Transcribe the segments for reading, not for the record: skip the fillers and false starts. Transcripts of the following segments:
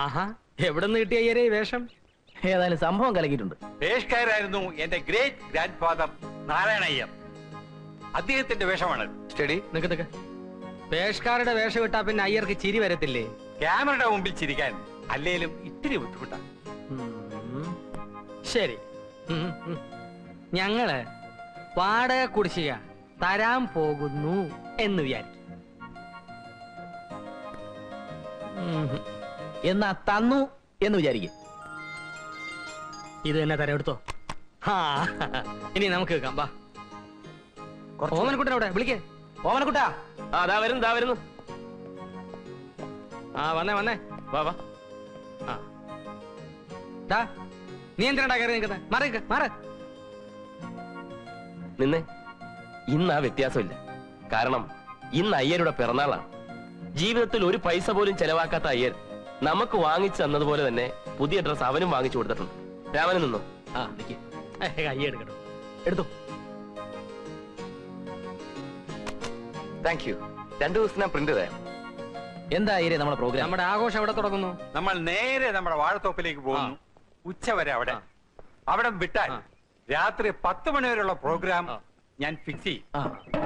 ആഹാ, എവിടെ നിന്ന് കിട്ടിയ അയ്യരെ ഈ വേഷം? ഏതായാലും സംഭവം കലക്കിയിട്ടുണ്ട്. വേഷക്കാരായിരുന്നു എന്റെ ഗ്രേറ്റ് ഗ്രാൻഡ് ഫാദർ നാരായണയ്യർ. അദ്ദേഹത്തിന്റെ വേഷമാണ്. സ്റ്റഡി നിക്ക്. വേഷക്കാരുടെ വേഷം ഇട്ടാ പിന്നെ അയ്യർക്ക് ചിരി വരത്തില്ലേ? ക്യാമറയുടെ മുമ്പിൽ ചിരിക്കാൻ അല്ലേലും ഇത്തിരി ബുദ്ധിമുട്ടാണ്. ശരി, ഞങ്ങള് വാടക കുടിശ്ശിക തരാൻ പോകുന്നു എന്ന് വിചാരിക്കും. എന്നാ തന്നു എന്ന് വിചാരിക്കും. ഇത് തന്നെ തരാം, എടുത്തോ. ഇനി നമുക്ക് കേൾക്കാം. വാ, ഓമനക്കുട്ടനവിടെ വിളിക്കേ. ഓമനക്കുട്ടാ, ദാ വരുന്നു. വന്നേ. വാ. നീ എന്തിനാ കയറി നിൽക്കുന്നത്? മാറ്. നിന്നെ ഇന്ന് ആ വ്യത്യാസമില്ല. കാരണം ഇന്ന് അയ്യരുടെ പിറന്നാളാണ്. ജീവിതത്തിൽ ഒരു പൈസ പോലും ചെലവാക്കാത്ത അയ്യർ നമുക്ക് വാങ്ങിച്ചു തന്നതുപോലെ തന്നെ പുതിയ ഡ്രസ് അവനും വാങ്ങിച്ചു കൊടുത്തിട്ടുണ്ട്. രാമന് നിന്നോ. കയ്യ എടുക്കട്ടോ. എടുത്തു. Thank you. 2 ദിവസം ഞാൻ പ്രിന്റ് തരാം. എന്താ അയ്യരെ നമ്മുടെ പ്രോഗ്രാം? നമ്മുടെ ആഘോഷം എവിടെ തുടങ്ങുന്നു? നമ്മൾ നേരെ നമ്മുടെ വാഴത്തോപ്പിലേക്ക് പോകുന്നു. ഉച്ചവരെ അവിടെ വിട്ടാൽ രാത്രി 10 മണി വരെയുള്ള പ്രോഗ്രാം ഞാൻ ഫിക്സ് ചെയ്യും.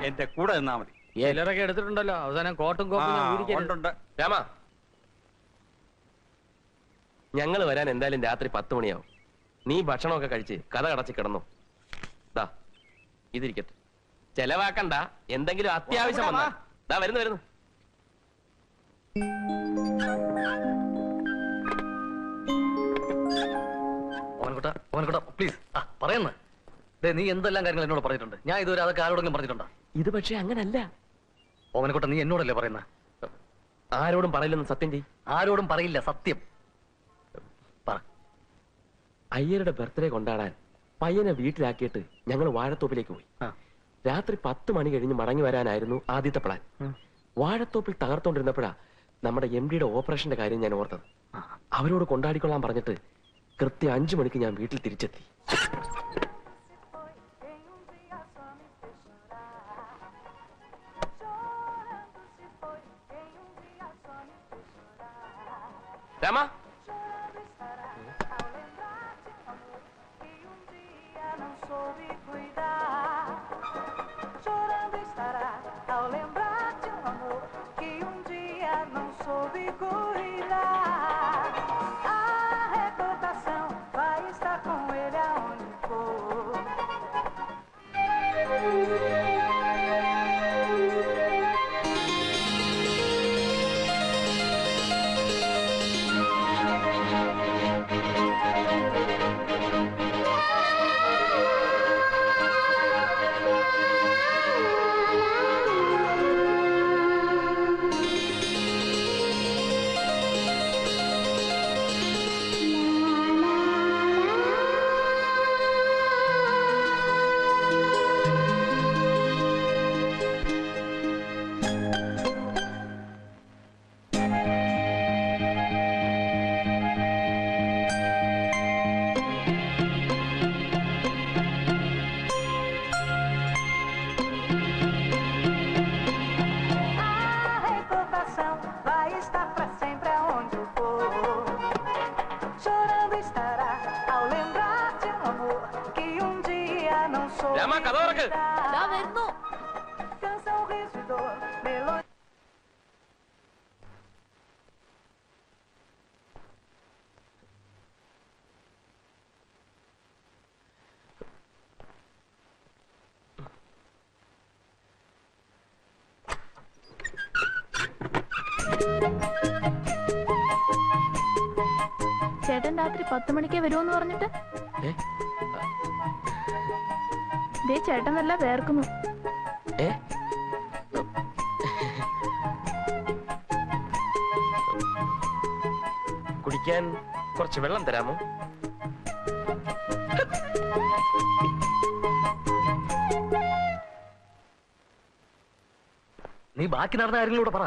എന്റെ കൂടെ നിന്നാ മതി. ചിലരൊക്കെ എടുത്തിട്ടുണ്ടല്ലോ. അവസാനം കോട്ടും കോപ്പും. രാമ, ഞങ്ങൾ വരാൻ എന്തായാലും രാത്രി 10 മണിയാവും. നീ ഭക്ഷണമൊക്കെ കഴിച്ച് കഥ കടച്ച് കിടന്നു. ഇതിരിക്കട്ടെ, ചെലവാക്കണ്ട. എന്തെങ്കിലും അത്യാവശ്യം വന്നാ വരുന്നു. ഓമനക്കുട്ട പ്ലീസ് പറയുന്നു. നീ എന്തെല്ലാം കാര്യങ്ങൾ എന്നോട് പറഞ്ഞിട്ടുണ്ട്. ഞാൻ ഇതുവരെ അതൊക്കെ ആരോടെങ്കിലും പറഞ്ഞിട്ടുണ്ടോ? ഇത് പക്ഷെ അങ്ങനല്ല. ഓമനക്കുട്ട, നീ എന്നോടല്ലേ പറയുന്നത്? ആരോടും പറയില്ലെന്ന് സത്യം ചെയ്. ആരോടും പറയില്ല, സത്യം പറ. അയ്യരുടെ ബർത്ത്ഡേ കൊണ്ടാടാൻ പയ്യനെ വീട്ടിലാക്കിയിട്ട് ഞങ്ങൾ വാഴത്തോപ്പിലേക്ക് പോയി. രാത്രി 10 മണി കഴിഞ്ഞ് മടങ്ങി വരാനായിരുന്നു ആദ്യത്തെ പ്ലാൻ. വാഴത്തോപ്പിൽ തകർത്തോണ്ടിരുന്നപ്പോഴാ നമ്മുടെ MD-യുടെ ഓപ്പറേഷന്റെ കാര്യം ഞാൻ ഓർത്തത്. അവരോട് കൊണ്ടാടിക്കൊള്ളാൻ പറഞ്ഞിട്ട് കൃത്യം 5 മണിക്ക് ഞാൻ വീട്ടിൽ തിരിച്ചെത്തി. രാമ, കഥ തുറക്ക്. ചേട്ടൻ രാത്രി 10 മണിക്കേ വരുമെന്ന് പറഞ്ഞിട്ട് ചേട്ടൻ നല്ല വേർക്കുന്നു. കുടിക്കാൻ കുറച്ച് വെള്ളം തരാമോ? നീ ബാക്കി നടന്ന കാര്യങ്ങളൂടെ പറ.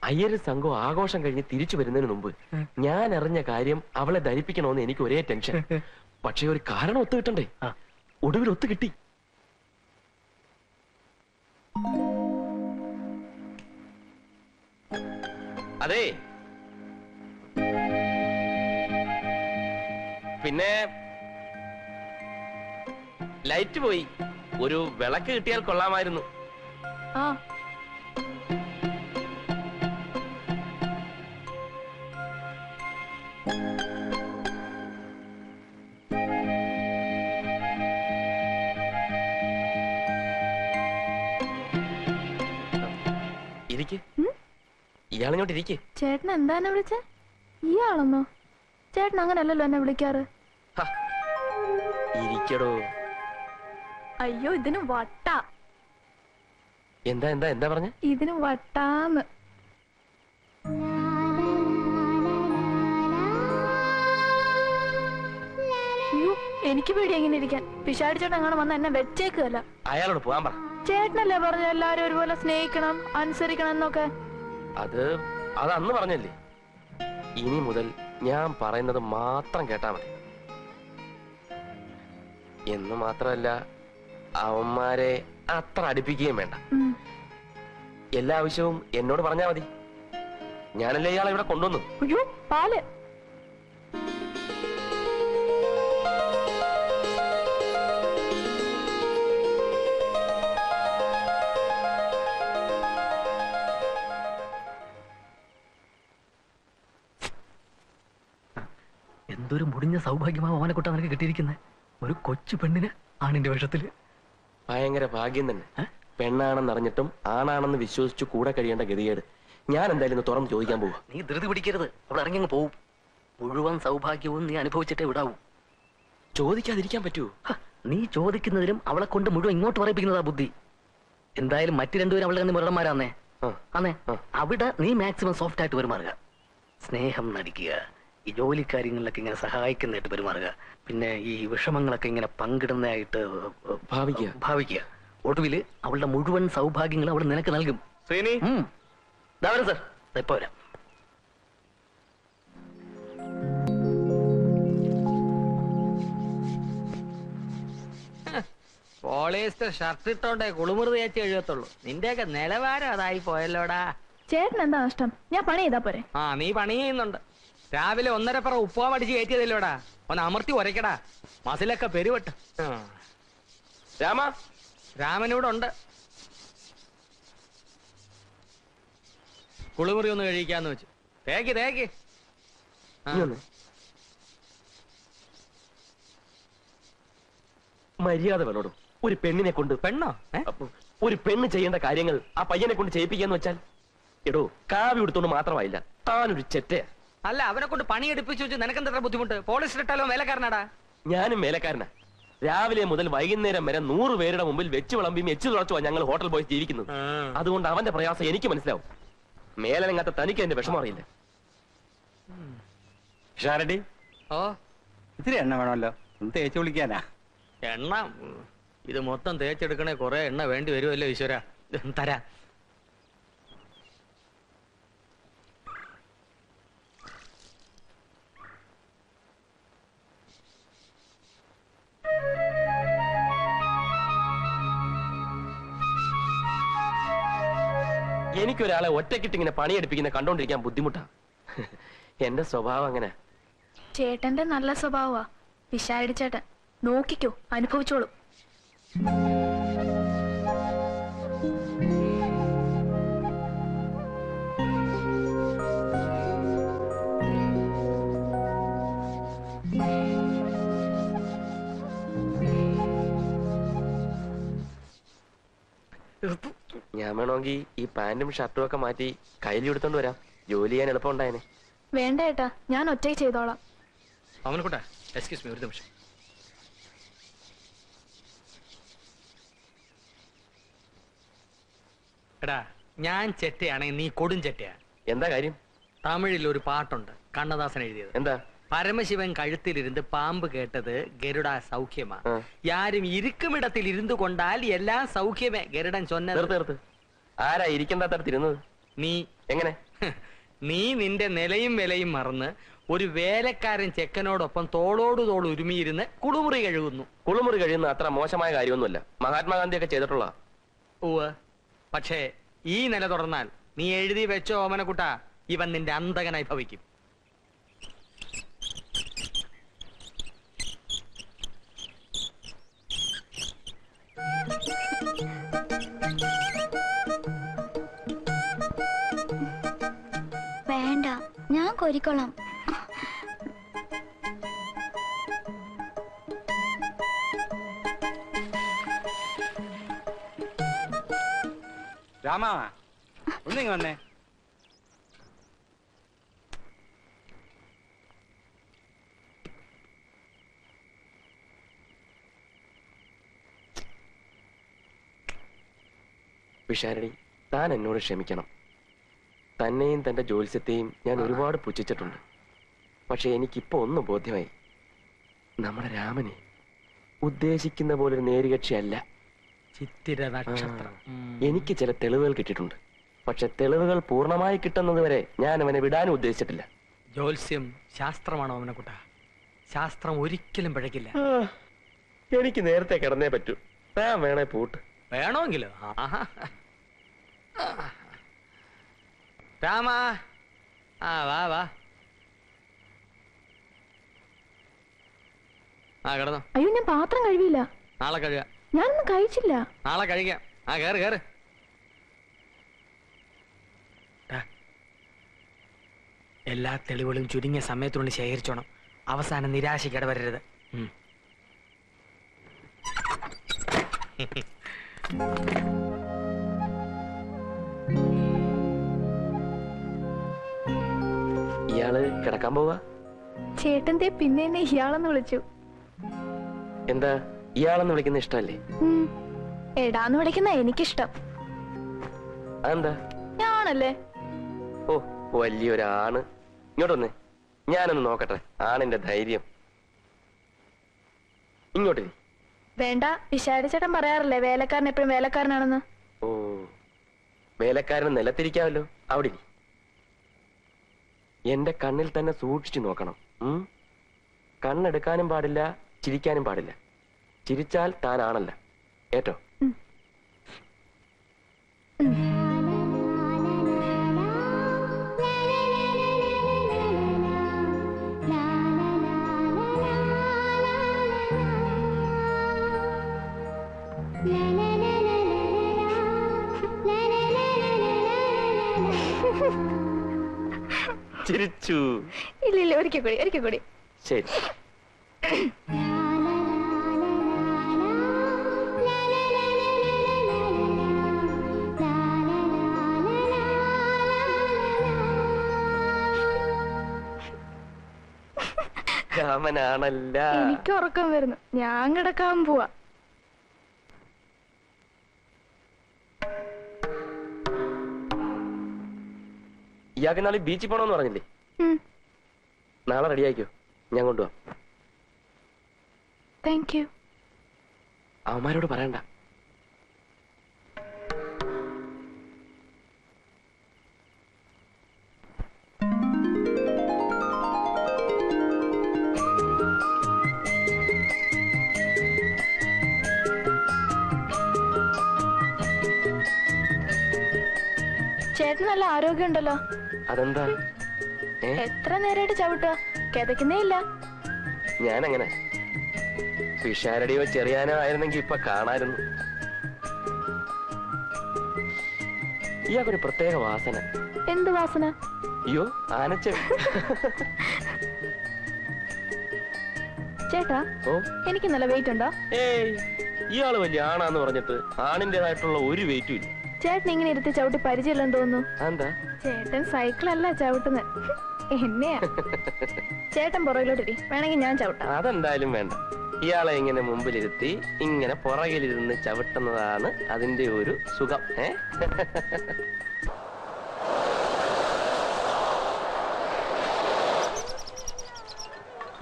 അയ്യര് സംഘം ആഘോഷം കഴിഞ്ഞ് തിരിച്ചു വരുന്നതിന് മുമ്പ് ഞാൻ അറിഞ്ഞ കാര്യം അവളെ ധരിപ്പിക്കണമെന്ന് എനിക്ക് ഒരേ ടെൻഷൻ. പക്ഷെ ഒരു കാരണം ഒത്തു കിട്ടണ്ടേ? ഒടുവിൽ ഒത്തു കിട്ടി. അതെ, പിന്നെ ലൈറ്റ് പോയി. ഒരു വിളക്ക് കിട്ടിയാൽ കൊള്ളാമായിരുന്നു. ആ ഇരിക്ക്. ഇയാളിങ്ങോട്ട് ഇരിക്ക്. ചേട്ടൻ എന്താ എന്നെ വിളിച്ചേ? ഇയാളെന്നോ? ചേട്ടൻ അങ്ങനല്ലല്ലോ എന്നെ വിളിക്കാറ്. ഹ, ഇരിക്കടോ. അയ്യോ ഇതിന് വട്ടാ. എന്താ എന്താ എന്താ പറഞ്ഞ? ഇതിന് വട്ടാന്ന്. അയ്യോ എനിക്ക് പേടി എങ്ങനെ ഇരിക്കാൻ. പിശാടി ചേട്ടൻ അങ്ങനെ വന്ന എന്നെ വെച്ചേക്കല്ല. അയാളോട് പോകാൻ പറ. ചേട്ടനല്ലേ പറഞ്ഞു എല്ലാരും ഒരുപോലെ സ്നേഹിക്കണം അനുസരിക്കണം എന്നൊക്കെ? അത് അന്ന് പറഞ്ഞല്ലേ. ഇനി മുതൽ ഞാൻ പറയുന്നത് മാത്രം കേട്ടാ മതി. എന്ന് മാത്രമല്ല, അവന്മാരെ അത്ര അടുപ്പിക്കുകയും വേണ്ട. എല്ലാ ആവശ്യവും എന്നോട് പറഞ്ഞാ മതി. ഞാനല്ലേ ഇയാളെ ഇവിടെ കൊണ്ടുവന്നു. അയ്യോ പാല്. എന്തൊരു മുടിഞ്ഞ സൗഭാഗ്യമാവും ഓമനക്കുട്ട നിനക്ക് കിട്ടിയിരിക്കുന്നത്. ഒരു കൊച്ചു പെണ്ണിന് ആണിന്റെ വേഷത്തില്. ഭയങ്കര ഭാഗ്യം തന്നെ. പെണ്ണാണെന്നറിഞ്ഞിട്ടും ആണാണെന്ന് വിശ്വസിച്ചു കൂടെ കഴിയേണ്ട ഗതികേട്. ഞാൻ എന്തായാലും ഇന്ന് തുറന്ന് ചോദിക്കാൻ പോവാ. നീ ധൃതി പിടിക്കരുത്. അവിടെ ഇറങ്ങി പോവും. മുഴുവൻ സൗഭാഗ്യവും നീ അനുഭവിച്ചിട്ടേ വിടാവൂ. ചോദിക്കാതിരിക്കാൻ പറ്റുമോ? നീ ചോദിക്കുന്നതിലും അവളെ കൊണ്ട് മുഴുവൻ ഇങ്ങോട്ട് പറയിപ്പിക്കുന്നതാ ബുദ്ധി. എന്തായാലും മറ്റു രണ്ടുപേരും അവളുടെ കണ്ണി മുരടന്മാരാന്നേ. അന്നേ അവിടെ നീ മാക്സിമം സോഫ്റ്റ് ആയിട്ട് പെരുമാറുക. സ്നേഹം നടിക്കുക. ഈ ജോലിക്കാര്യങ്ങളിലൊക്കെ ഇങ്ങനെ സഹായിക്കുന്നതായിട്ട് പെരുമാറുക. പിന്നെ ഈ വിഷമങ്ങളൊക്കെ ഇങ്ങനെ പങ്കിടുന്നതായിട്ട് ഭാവിക്കുക. ഒടുവില് അവളുടെ മുഴുവൻ സൗഭാഗ്യങ്ങൾ അവൾ നിനക്ക് നൽകും. സർ ഇപ്പൊ വരാം. പോളിയസ്റ്റർ ഷർട്ട് ഇട്ടോണ്ടേ കുളിമുറി തേച്ച് എഴുതത്തുള്ളൂ. നിന്റെയൊക്കെ നിലവാരം അതായി പോയല്ലോടാ. ചേട്ടൻ എന്താ നഷ്ടം? ഞാൻ പണി ചെയ്താ പോരെ? ആ നീ പണി ചെയ്യുന്നുണ്ട്. രാവിലെ 1.5 ഉപ്പുവാ മടിച്ച് കയറ്റിയതല്ലോടാ. ഒന്ന് അമർത്തി ഉരയ്ക്കടാ. മസിലൊക്കെ പെരുവട്ട്. രാമനിവിടെ ഉണ്ട്. കുളിമുറി ഒന്ന് കഴിക്കാന്ന് വെച്ചു. തേക്ക് മര്യാദ വേണോടും. ഒരു പെണ്ണിനെ കൊണ്ട് പെണ്ണോ? ഒരു പെണ്ണ് ചെയ്യേണ്ട കാര്യങ്ങൾ ആ പയ്യനെ കൊണ്ട് ചെയ്യിപ്പിക്കാന്ന് വെച്ചാൽ, എടോ കാവി എടുത്തോണ്ട് മാത്രമായില്ല, താനൊരു ചെറ്റയാ. അല്ല, അവനെ കൊണ്ട് പണി എടുപ്പിച്ചു വെച്ച് നിനക്കെന്താ ബുദ്ധിമുട്ട്? പോളിസ്റ്റർ ഇട്ടാലോ വേലക്കാരനാടാ. ഞാനും വേലക്കാരനാ. രാവിലെ മുതൽ വൈകുന്നേരം വരെ 100 പേരുടെ മുമ്പിൽ വെച്ച് വിളമ്പിയും എച്ചു തുളച്ചുവാ ഞങ്ങൾ ഹോട്ടൽ പോയി ജീവിക്കുന്നത്. അതുകൊണ്ട് അവന്റെ പ്രയാസം എനിക്ക് മനസ്സിലാവും. മേലനങ്ങാത്ത തനിക്ക് എന്റെ വിഷമം അറിയില്ല. ഷാരടി, ഓ ഇത്തിരി എണ്ണ വേണമല്ലോ. ഒന്ന് തേച്ച് വിളിക്കാനാ. എണ്ണ ഇത് മൊത്തം തേച്ചെടുക്കണേ കുറെ എണ്ണ വേണ്ടി വരുമല്ലോ ഈശ്വര. തരാ. എനിക്കൊരാളെ ഒറ്റക്കിട്ട് ഇങ്ങനെ പണിയെടുപ്പിക്കുന്ന കണ്ടോണ്ടിരിക്കാൻ ബുദ്ധിമുട്ടാ. എന്റെ സ്വഭാവം അങ്ങനെ. ചേട്ടന്റെ നല്ല സ്വഭാവമാ പിശാടി ചേട്ടൻ. നോക്കിക്കോ, അനുഭവിച്ചോളൂ. ഞാൻ വേണമെങ്കിൽ ഈ പാന്റും ഷർട്ടും ഒക്കെ മാറ്റി കയ്യിൽ എടുത്തോണ്ട് വരാം. ജോലി ചെയ്യാൻ എളുപ്പം ഉണ്ടായേനെ. വേണ്ട ഏട്ടാ, ഞാൻ ഒറ്റയ്ക്ക് ചെയ്തോളാം. അവനെക്കൂട്ടാ. എക്സ്ക്യൂസ് മീ, ഒരു നിമിഷം. എടാ, ഞാൻ ചെറ്റയാണെങ്കിൽ നീ കൊടും ചെറ്റയാ. എന്താ കാര്യം? തമിഴിൽ ഒരു പാട്ടുണ്ട്, കണ്ണദാസൻ എഴുതിയത്. എന്താ? പരമശിവൻ കഴുത്തിലിരുന്ന് പാമ്പ് കേട്ടത് ഗരുഡ സൗഖ്യമാ. യാരും ഇരിക്കുമിടത്തിൽ ഇരുന്നു കൊണ്ടാൽ എല്ലാം സൗഖ്യമേ ഗരുഡൻ ചൊന്നത്. ആരാ ഇരിക്കേണ്ട തരത്തിരുന്നത്? നീ. എങ്ങനെ? നീ നിന്റെ നിലയും വിലയും മറന്ന് ഒരു വേലക്കാരൻ ചെക്കനോടൊപ്പം തോളോട് തോൾ ഉരുമിയിരുന്ന് കുളിമുറി കഴുകുന്നു. കുളിമുറി കഴിയുന്ന അത്ര മോശമായ കാര്യമൊന്നുമല്ല. മഹാത്മാഗാന്ധിയൊക്കെ ചെയ്തിട്ടുള്ള. ഉവ്വ്. പക്ഷേ ഈ നില തുടർന്നാൽ നീ എഴുതി വെച്ചോ ഓമനക്കുട്ട, ഇവൻ നിന്റെ അന്തകനായി ഭവിക്കും. വേണ്ട, ഞാൻ കോരിക്കോളാം. രാമ ഒന്നിങ്ങ് വന്നേ. വിശാരണി, താൻ എന്നോട് ക്ഷമിക്കണം. തന്നെയും തന്റെ ജ്യോത്സ്യത്തെയും ഞാൻ ഒരുപാട് പുച്ഛിച്ചിട്ടുണ്ട്. പക്ഷെ എനിക്കിപ്പോ ഒന്ന് ബോധ്യമായി. നമ്മുടെ രാമനെ ഉദ്ദേശിക്കുന്ന പോലൊരു നേരുകക്ഷിയല്ല. ചിത്തിര നക്ഷത്രം. എനിക്ക് ചില തെളിവുകൾ കിട്ടിയിട്ടുണ്ട്. പക്ഷെ തെളിവുകൾ പൂർണ്ണമായി കിട്ടുന്നത് വരെ ഞാൻ അവനെ വിടാനും ഉദ്ദേശിച്ചിട്ടില്ല. ജ്യോത്സ്യം ശാസ്ത്രമാണോ അവനെ കുട്ട? ശാസ്ത്രം ഒരിക്കലും പിഴക്കില്ല. എനിക്ക് നേരത്തെ കിടന്നേ പറ്റൂ. താൻ വേണേ പൂട്ട്. വേണമെങ്കിലോ? രാമ, വാ വാ. കിടന്നോ. അയ്യോ, ഞാൻ പാത്രം കഴുകിയില്ല. നാളെ കഴുക. ഞാനൊന്നും കഴിച്ചില്ല. നാളെ കഴിക്കാം. കേറ് കേറ്. എല്ലാ തെളിവുകളും ചുരുങ്ങിയ സമയത്തിനുള്ളിൽ ശേഖരിച്ചോണം. അവസാനം നിരാശയ്ക്ക് ഇടവരരുത്. ഇയാള് കിടക്കാൻ പോവാ? ചേട്ടന്റെ പിന്നെ എന്നെ ഇയാളെന്ന് വിളിച്ചു. എന്താ ഇയാളെന്ന് വിളിക്കുന്ന ഇഷ്ടമല്ലേ? എടാന്ന് വിളിക്കുന്ന എനിക്കിഷ്ടം. അതെന്താ? ഞാനല്ലേ? ഓ, വലിയൊരാണ്. ഇങ്ങോട്ടൊന്ന് ഞാനൊന്ന് നോക്കട്ടെ ആണിന്റെ ധൈര്യം. ഇങ്ങോട്ട്. വേണ്ട, വിശാരിച്ചേട്ടൻ പറയാറില്ലേ വേലക്കാരൻ എപ്പോഴും വേലക്കാരനാണെന്ന്. ഓ, വേലക്കാരന് നിലത്തിരിക്കാമല്ലോ. അവിടെ എന്റെ കണ്ണിൽ തന്നെ സൂക്ഷിച്ചു നോക്കണം. കണ്ണെടുക്കാനും പാടില്ല, ചിരിക്കാനും പാടില്ല. ചിരിച്ചാൽ താനാണല്ല. ഏറ്റോ? ചിരിച്ചു. ഇല്ല, ഒരിക്കൽ കൂടി. ശരി. രാമനാണല്ല. എനിക്ക് ഉറക്കം വരുന്നു. ഞാൻ കിടക്കാൻ പോവാ. ഇയാൾക്ക് നാളെ ബീച്ചിൽ പോണോന്ന് പറഞ്ഞില്ലേ? നാളെ റെഡി ആയിക്കോ, ഞാൻ കൊണ്ടുപോവാം. Thank you. അവന്മാരോട് പറയണ്ട. ചേട്ടൻ നല്ല ആരോഗ്യമുണ്ടല്ലോ. അതെന്താ? എത്ര നേരമായിട്ട് ചവിട്ടുക? കിതക്കുന്നേ ഇല്ല. ഞാനങ്ങനെ പിഷാരടിയോ ചെറിയാനോ ആയിരുന്നെങ്കിൽ ഇപ്പൊ കാണായിരുന്നു. ഇയാൾക്കൊരു പ്രത്യേക വാസന. എന്ത് വാസന? അയ്യോ, ആനച്ച. ചേട്ടാ, എനിക്ക് നല്ല വെയിറ്റ് ഉണ്ടോ? ഏയ്, ഇയാള് വലിയ ആണാന്ന് പറഞ്ഞിട്ട് ആണിന്റേതായിട്ടുള്ള ഒരു വെയിറ്റും ഇല്ല. ചേട്ടൻ ഇങ്ങനെ ഇരുത്തി ചവിട്ടി പരിചയമില്ലെന്ന് തോന്നുന്നു. എന്താ? ചേട്ടൻ സൈക്കിളല്ല ചവിട്ടുന്നത്, എന്നെയാ. ചേട്ടൻ പുറകിലോട്ടിരി, വേണമെങ്കിൽ ഞാൻ ചവിട്ടാം. അതെന്തായാലും വേണ്ട. ഇയാളെ ഇങ്ങനെ മുമ്പിലിരുത്തി ഇങ്ങനെ പുറകിലിരുന്ന് ചവിട്ടുന്നതാണ് അതിന്റെ ഒരു സുഖം.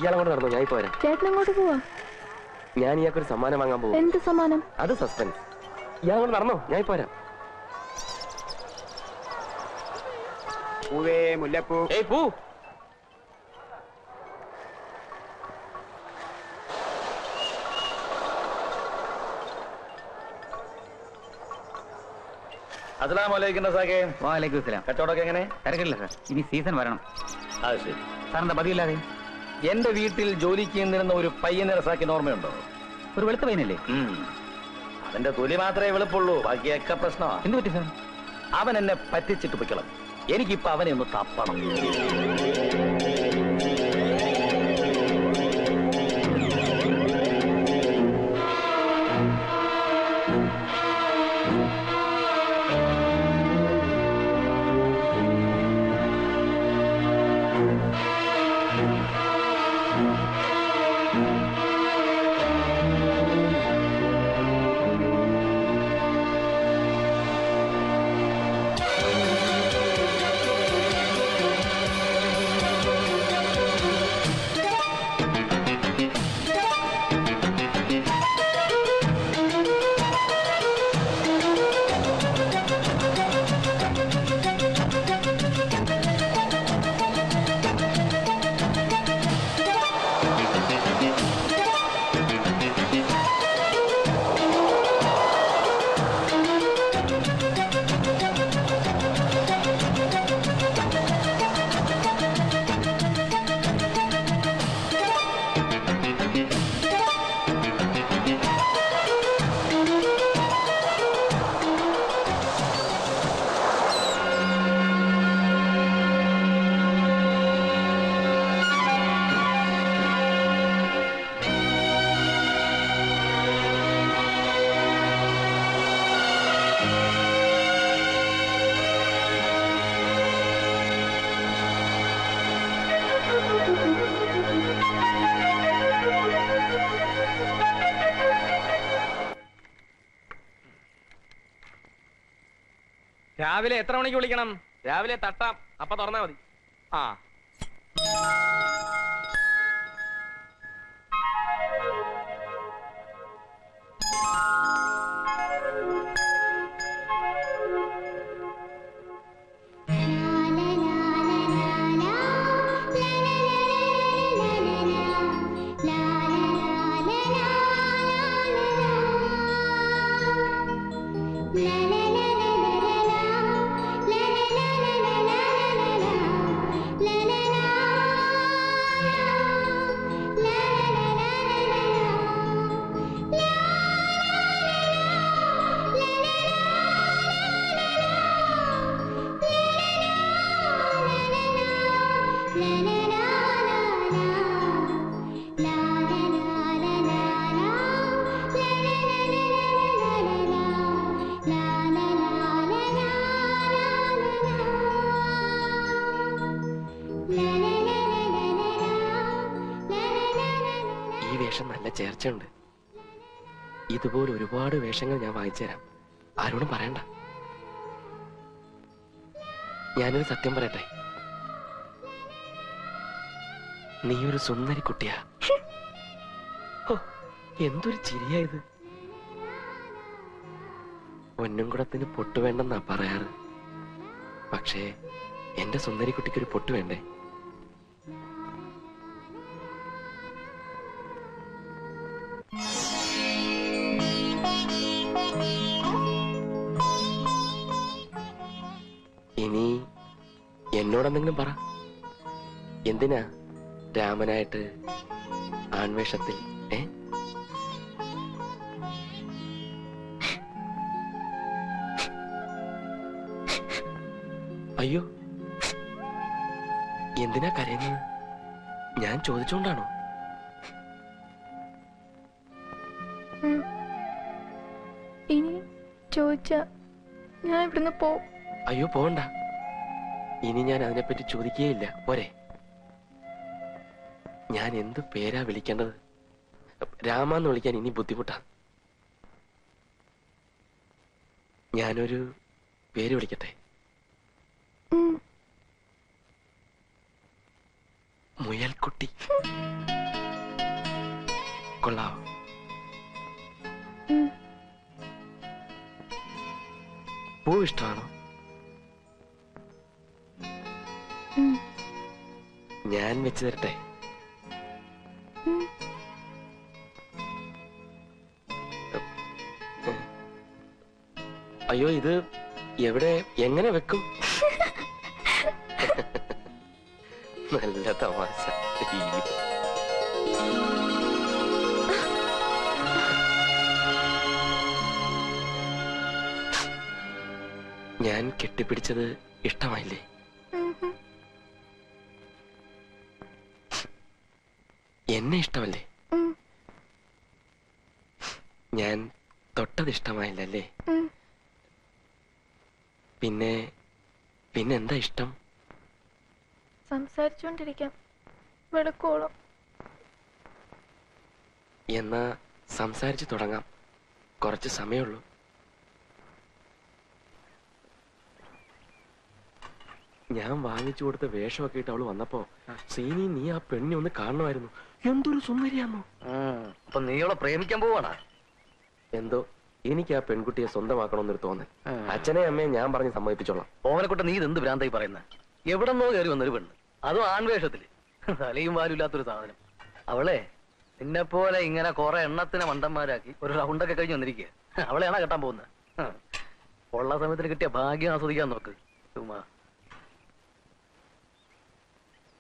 ഇയാളങ്ങോട്ട് നടന്നു, ഞാൻ ഇപ്പൊ വരാം. ചേട്ടൻ അങ്ങോട്ട് പോവാ? ഞാൻ ഇയാൾക്കൊരു സമ്മാനം വാങ്ങാൻ പോകും. എന്ത് സമ്മാനം? അത് സസ്പെൻസ്. ഇയാളങ്ങോട്ട് നടന്നോ, ഞാൻ ഇപ്പൊ വരാം. പൂവേ മുല്ലപ്പൂ. ഏയ് പൂ. അസ്സലാമലൈക്കും റസാഖേ. വാലൈക്കും സലാം. കച്ചവടമൊക്കെ എങ്ങനെ? തിരക്കില്ല സാർ, ഇനി സീസൺ വരണം. അത് ശരി. സാറിന്റെ പതിവില്ലാതെ എന്റെ വീട്ടിൽ ജോലിക്ക് ചെന്നിരുന്ന ഒരു പയ്യനെ റസാഖിന് ഓർമ്മയുണ്ടോ? ഒരു വെളുത്ത പയ്യനല്ലേ? അതിന്റെ തൊലി മാത്രമേ വെളുപ്പുള്ളൂ, ബാക്കിയൊക്കെ പ്രശ്നമാണ്. എന്ത് പറ്റി സാർ? അവൻ എന്നെ പറ്റിച്ചിട്ട് പൊയ്ക്കണം. എനിക്കിപ്പോ അവനെ ഒന്ന് തപ്പണം. രാവിലെ എത്ര മണിക്ക് വിളിക്കണം? രാവിലെ തട്ടാം, അപ്പൊ തുറന്നാ മതി. ആ നല്ല ചേർച്ചയുണ്ട്. ഇതുപോലെ ഒരുപാട് വേഷങ്ങൾ ഞാൻ വായിച്ചു തരാം, ആരോടും പറയണ്ട. ഞാനൊരു സത്യം പറയട്ടെ, നീ ഒരു സുന്ദരി കുട്ടിയാ. എന്തൊരു ചിരിയാ ഇത്. പൊന്നുംകുടത്തിന് പൊട്ടു വേണ്ടെന്നാ പറയാറ്, പക്ഷേ എന്റെ സുന്ദരി കുട്ടിക്കൊരു പൊട്ടു വേണ്ടേ? ഇനി എന്നോടെന്തെങ്കിലും പറ. എന്തിനാ രാമനായിട്ട് ആൺവേഷത്തിൽ? അയ്യോ, എന്തിനാ കരയുന്നത്? ഞാൻ ചോദിച്ചോണ്ടാണോ? ഇനി ചോദിച്ച ഞാൻ ഇവിടുന്ന് പോ. അയ്യോ പോണ്ട, ഇനി ഞാൻ അതിനെപ്പറ്റി ചോദിക്കുകയില്ല, പോരെ? ഞാൻ എന്ത് പേരാ വിളിക്കേണ്ടത്? രാമാന്ന് വിളിക്കാൻ ഇനി ബുദ്ധിമുട്ടാണ്. ഞാനൊരു പേര് വിളിക്കട്ടെ? മുയൽക്കുട്ടി കൊള്ളാവോ? പൂ ഇഷ്ടമാണോ? ഞാൻ വെച്ച് തരട്ടെ? അയ്യോ, ഇത് എവിടെ, എങ്ങനെ വെക്കും? നല്ല തമാശ. ഞാൻ കെട്ടിപ്പിടിച്ചത് ഇഷ്ടമായില്ലേ? ഇഷ്ടമല്ലേ? ഞാൻ തൊട്ടത് ഇഷ്ടമായില്ലല്ലേ? പിന്നെ പിന്നെന്താ ഇഷ്ടം? സംസാരിച്ചുകൊണ്ടിരിക്കാം വെളുക്കോളം. എന്നാ സംസാരിച്ചു തുടങ്ങാം. കുറച്ച് സമയമുള്ളൂ. ഞാൻ വാങ്ങിച്ചു കൊടുത്ത വേഷമൊക്കെ ഇട്ട് അവള് വന്നപ്പോ സീനി നീ ആ പെണ്ണെ ഒന്ന് കാണണമായിരുന്നു. എന്തൊരു സുന്ദരിയാന്നോ. അപ്പൊ നീ അവളെ പ്രേമിക്കാൻ പോവാണാ? എന്തോ എനിക്ക് ആ പെൺകുട്ടിയെ സ്വന്തമാക്കണമെന്നൊരു തോന്നൽ. അച്ഛനെ അമ്മയെ ഞാൻ പറഞ്ഞ് സമ്മതിപ്പിച്ചോളാം. ഓവനെക്കുട്ട നീ ഇതെന്ത് ഭ്രാന്തായി പറയുന്നത്? എവിടെന്നോ കയറി വന്നൊരു പെണ്ണ്, അതും ആൺവേഷത്തില്, തലയും വാലും ഇല്ലാത്തൊരു സാധനം. അവളെ നിന്നെ പോലെ ഇങ്ങനെ കുറെ എണ്ണത്തിനെ മണ്ടന്മാരാക്കി ഒരു റൗണ്ടൊക്കെ കഴിഞ്ഞ് വന്നിരിക്കുക. അവളെയാണോ കെട്ടാൻ പോകുന്നത്? ഉള്ള സമയത്തിന് കിട്ടിയ ഭാഗ്യം ആസ്വദിക്കാൻ നോക്ക്. ചുമ്മാ